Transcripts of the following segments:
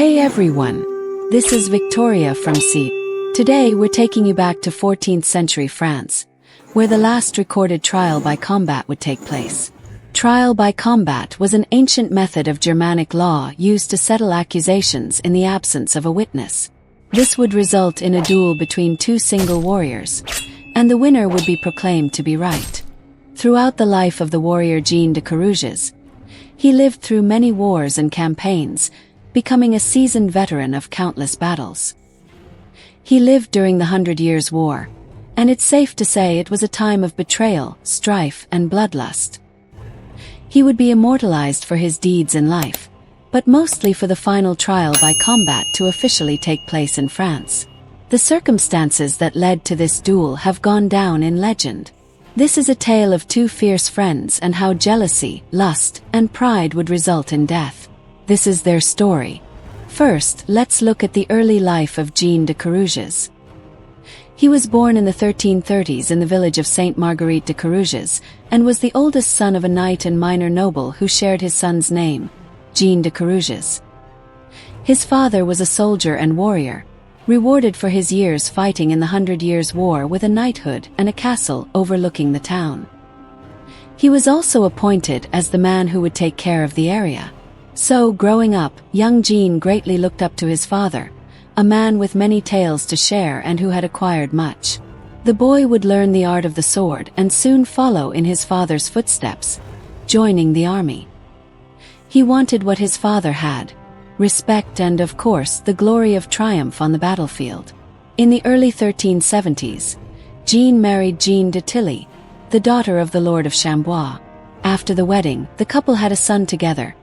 Hey everyone! This is Victorya from Saint-Margueite. Today we're taking you back to 14th century France, where the last recorded trial by combat would take place. Trial by combat was an ancient method of Germanic law used to settle accusations in the absence of a witness. This would result in a duel between two single warriors, and the winner would be proclaimed to be right. Throughout the life of the warrior Jean de Carrouges, he lived through many wars and campaigns, becoming a seasoned veteran of countless battles. He lived during the 100 Years' War, and it's safe to say it was a time of betrayal, strife, and bloodlust. He would be immortalized for his deeds in life, but mostly for the final trial by combat to officially take place in France. The circumstances that led to this duel have gone down in legend. This is a tale of two fierce friends and how jealousy, lust, and pride would result in death. This is their story. First, let's look at the early life of Jean de Carrouges. He was born in the 1330s in the village of Saint-Margueite de Carrouges, and was the oldest son of a knight and minor noble who shared his son's name, Jean de Carrouges. His father was a soldier and warrior, rewarded for his years fighting in the 100 Years' War with a knighthood and a castle overlooking the town. He was also appointed as the man who would take care of the area. So, growing up, young Jean greatly looked up to his father, a man with many tales to share and who had acquired much. The boy would learn the art of the sword and soon follow in his father's footsteps, joining the army. He wanted what his father had: respect and, of course, the glory of triumph on the battlefield. In the early 1370s, Jean married Jeanne de Tilly, the daughter of the Lord of Chambois. After the wedding, the couple had a son together,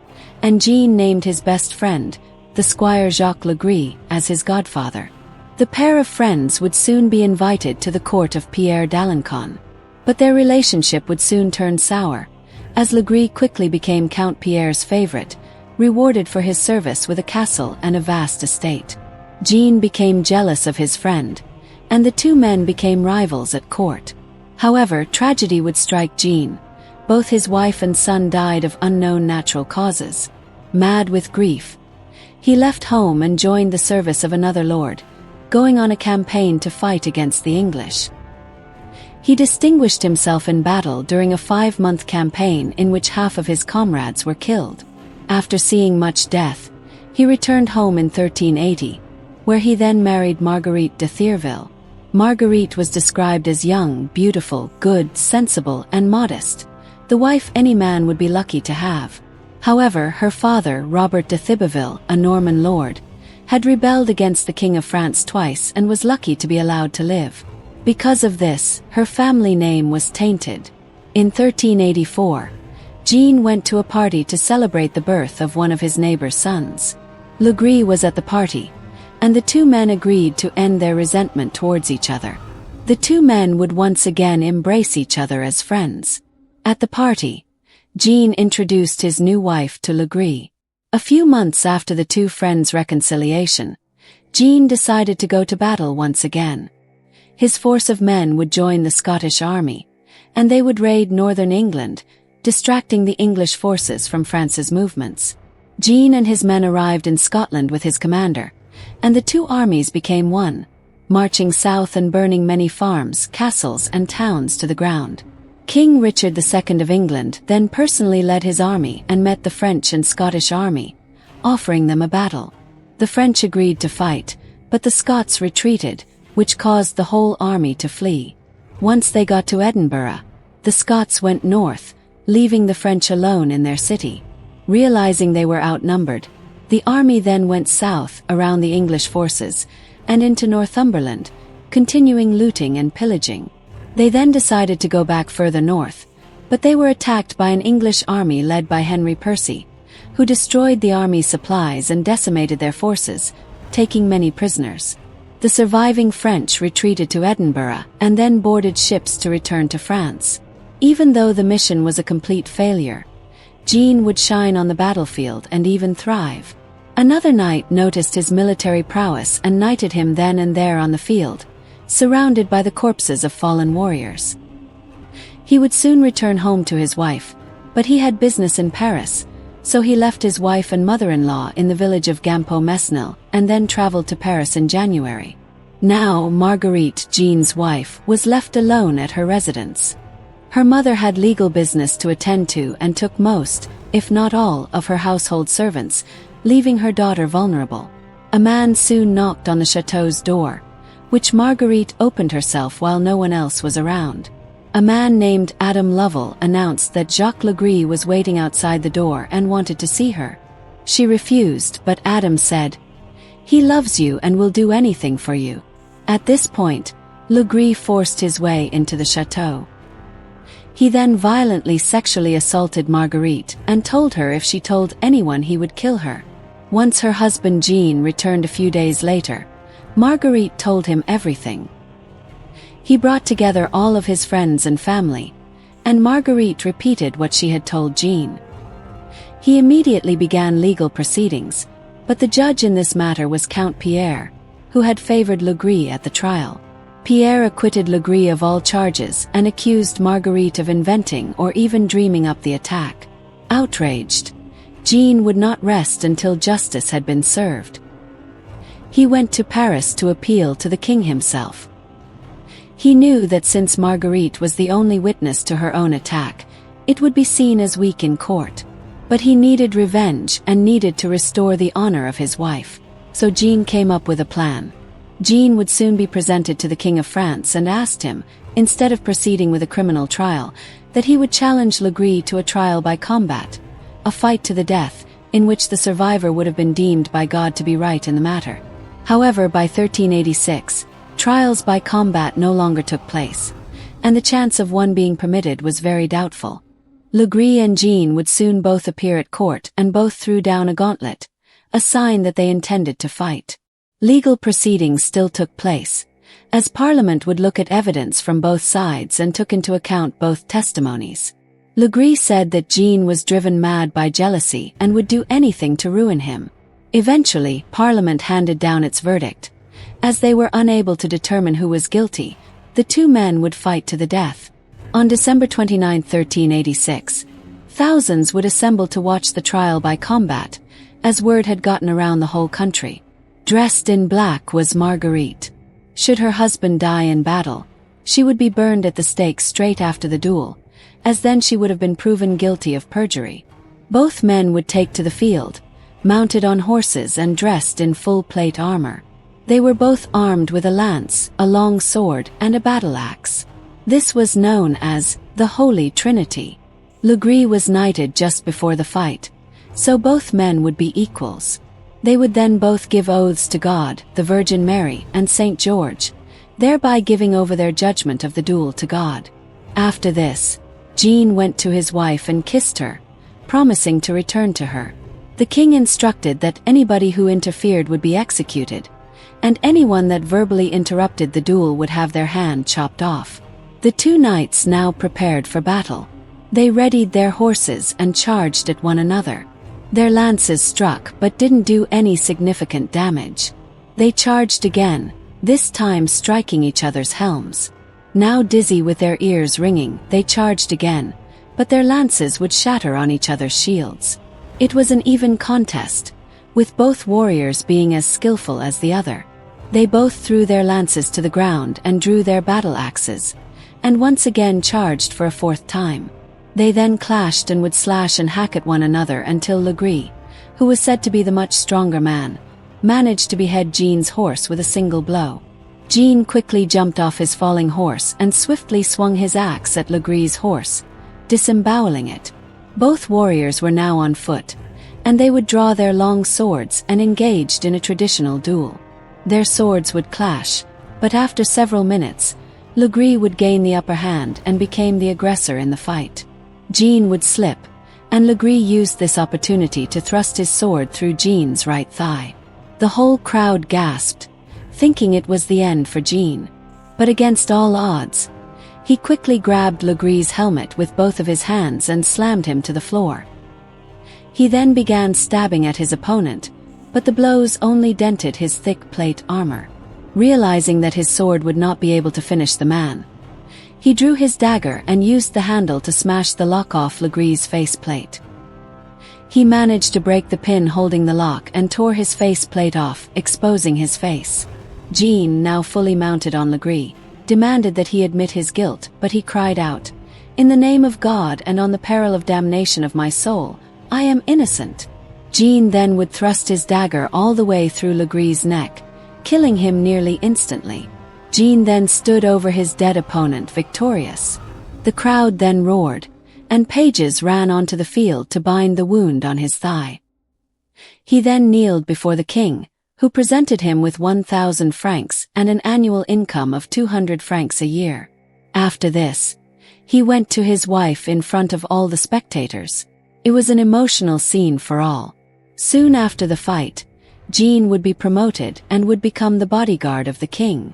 and Jean named his best friend, the squire Jacques Legris, as his godfather. The pair of friends would soon be invited to the court of Pierre d'Alençon. But their relationship would soon turn sour, as Legris quickly became Count Pierre's favorite, rewarded for his service with a castle and a vast estate. Jean became jealous of his friend, and the two men became rivals at court. However, tragedy would strike Jean. Both his wife and son died of unknown natural causes. Mad with grief, he left home and joined the service of another lord, going on a campaign to fight against the English. He distinguished himself in battle during a 5-month campaign in which half of his comrades were killed. After seeing much death, he returned home in 1380, where he then married Marguerite de Thierville. Marguerite was described as young, beautiful, good, sensible, and modest, the wife any man would be lucky to have. However, her father, Robert de Thibouville, a Norman lord, had rebelled against the King of France twice and was lucky to be allowed to live. Because of this, her family name was tainted. In 1384, Jean went to a party to celebrate the birth of one of his neighbor's sons. Legris was at the party, and the two men agreed to end their resentment towards each other. The two men would once again embrace each other as friends. At the party, Jean introduced his new wife to Legris. A few months after the two friends' reconciliation, Jean decided to go to battle once again. His force of men would join the Scottish army, and they would raid northern England, distracting the English forces from France's movements. Jean and his men arrived in Scotland with his commander, and the two armies became one, marching south and burning many farms, castles, and towns to the ground. King Richard II of England then personally led his army and met the French and Scottish army, offering them a battle. The French agreed to fight, but the Scots retreated, which caused the whole army to flee. Once they got to Edinburgh, the Scots went north, leaving the French alone in their city. Realizing they were outnumbered, the army then went south around the English forces and into Northumberland, continuing looting and pillaging. They then decided to go back further north, but they were attacked by an English army led by Henry Percy, who destroyed the army's supplies and decimated their forces, taking many prisoners. The surviving French retreated to Edinburgh and then boarded ships to return to France. Even though the mission was a complete failure, Jean would shine on the battlefield and even thrive. Another knight noticed his military prowess and knighted him then and there on the field, surrounded by the corpses of fallen warriors. He would soon return home to his wife, but he had business in Paris, So he left his wife and mother-in-law in the village of Gampo-Mesnil and then traveled to Paris in January. Now Marguerite, Jean's wife, was left alone at her residence. Her mother had legal business to attend to and took most, if not all, of her household servants, leaving her daughter vulnerable. A man soon knocked on the chateau's door, which Marguerite opened herself while no one else was around. A man named Adam Lovell announced that Jacques Legris was waiting outside the door and wanted to see her. She refused, but Adam said, "He loves you and will do anything for you." At this point, Legris forced his way into the chateau. He then violently sexually assaulted Marguerite and told her if she told anyone he would kill her. Once her husband Jean returned a few days later, Marguerite told him everything. He brought together all of his friends and family, and Marguerite repeated what she had told Jean. He immediately began legal proceedings, but the judge in this matter was Count Pierre, who had favored Legris at the trial. Pierre acquitted Legris of all charges and accused Marguerite of inventing or even dreaming up the attack. Outraged, Jean would not rest until justice had been served. He went to Paris to appeal to the king himself. He knew that since Marguerite was the only witness to her own attack, it would be seen as weak in court. But he needed revenge and needed to restore the honor of his wife. So Jean came up with a plan. Jean would soon be presented to the King of France and asked him, instead of proceeding with a criminal trial, that he would challenge Legris to a trial by combat, a fight to the death, in which the survivor would have been deemed by God to be right in the matter. However, by 1386, trials by combat no longer took place, and the chance of one being permitted was very doubtful. Legris and Jean would soon both appear at court and both threw down a gauntlet, a sign that they intended to fight. Legal proceedings still took place, as Parliament would look at evidence from both sides and took into account both testimonies. Legris said that Jean was driven mad by jealousy and would do anything to ruin him. Eventually, Parliament handed down its verdict. As they were unable to determine who was guilty, the two men would fight to the death. On December 29, 1386, thousands would assemble to watch the trial by combat, as word had gotten around the whole country. Dressed in black was Marguerite. Should her husband die in battle, she would be burned at the stake straight after the duel, as then she would have been proven guilty of perjury. Both men would take to the field, mounted on horses and dressed in full plate armor. They were both armed with a lance, a long sword, and a battle-axe. This was known as the Holy Trinity. Legris was knighted just before the fight, so both men would be equals. They would then both give oaths to God, the Virgin Mary, and Saint George, thereby giving over their judgment of the duel to God. After this, Jean went to his wife and kissed her, promising to return to her. The king instructed that anybody who interfered would be executed, and anyone that verbally interrupted the duel would have their hand chopped off. The two knights now prepared for battle. They readied their horses and charged at one another. Their lances struck but didn't do any significant damage. They charged again, this time striking each other's helms. Now dizzy with their ears ringing, they charged again, but their lances would shatter on each other's shields. It was an even contest, with both warriors being as skillful as the other. They both threw their lances to the ground and drew their battle axes, and once again charged for a fourth time. They then clashed and would slash and hack at one another until Legris, who was said to be the much stronger man, managed to behead Jean's horse with a single blow. Jean quickly jumped off his falling horse and swiftly swung his axe at Legris' horse, disemboweling it. Both warriors were now on foot, and they would draw their long swords and engaged in a traditional duel. Their swords would clash, but after several minutes, Legris would gain the upper hand and became the aggressor in the fight. Jean would slip, and Legris used this opportunity to thrust his sword through Jean's right thigh. The whole crowd gasped, thinking it was the end for Jean. But against all odds, he quickly grabbed Legris' helmet with both of his hands and slammed him to the floor. He then began stabbing at his opponent, but the blows only dented his thick plate armor. Realizing that his sword would not be able to finish the man, he drew his dagger and used the handle to smash the lock off Legris' faceplate. He managed to break the pin holding the lock and tore his faceplate off, exposing his face. Jean, now fully mounted on Legree, demanded that he admit his guilt, but he cried out, "In the name of God and on the peril of damnation of my soul, I am innocent." Jean then would thrust his dagger all the way through Legree's neck, killing him nearly instantly. Jean then stood over his dead opponent victorious. The crowd then roared, and pages ran onto the field to bind the wound on his thigh. He then kneeled before the king, who presented him with 1,000 francs and an annual income of 200 francs a year. After this, he went to his wife in front of all the spectators. It was an emotional scene for all. Soon after the fight, Jean would be promoted and would become the bodyguard of the king.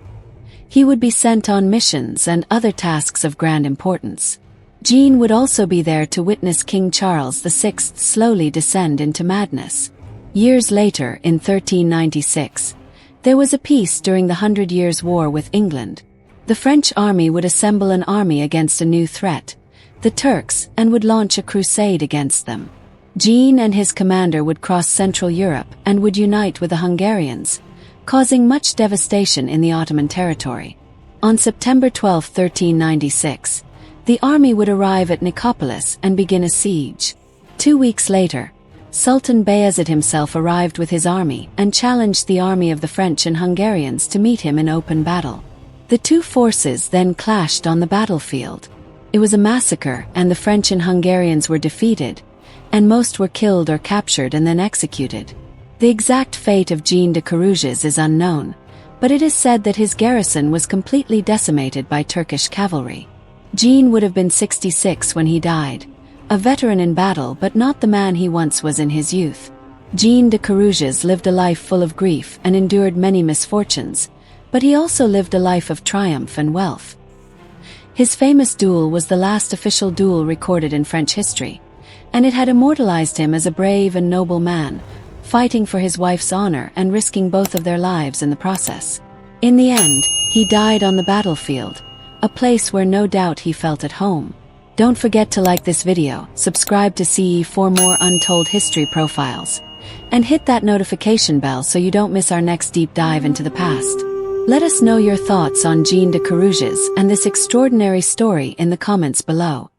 He would be sent on missions and other tasks of grand importance. Jean would also be there to witness King Charles VI slowly descend into madness. Years later, in 1396, there was a peace during the 100 Years' War with England. The French army would assemble an army against a new threat, the Turks, and would launch a crusade against them. Jean and his commander would cross Central Europe and would unite with the Hungarians, causing much devastation in the Ottoman territory. On September 12, 1396, the army would arrive at Nicopolis and begin a siege. 2 weeks later, Sultan Bayezid himself arrived with his army and challenged the army of the French and Hungarians to meet him in open battle. The two forces then clashed on the battlefield. It was a massacre, and the French and Hungarians were defeated, and most were killed or captured and then executed. The exact fate of Jean de Carrouges is unknown, but it is said that his garrison was completely decimated by Turkish cavalry. Jean would have been 66 when he died, a veteran in battle but not the man he once was in his youth. Jean de Carrouges lived a life full of grief and endured many misfortunes, but he also lived a life of triumph and wealth. His famous duel was the last official duel recorded in French history, and it had immortalized him as a brave and noble man, fighting for his wife's honor and risking both of their lives in the process. In the end, he died on the battlefield, a place where no doubt he felt at home. Don't forget to like this video, subscribe to CE for more untold history profiles, and hit that notification bell so you don't miss our next deep dive into the past. Let us know your thoughts on Jean de Carrouges and this extraordinary story in the comments below.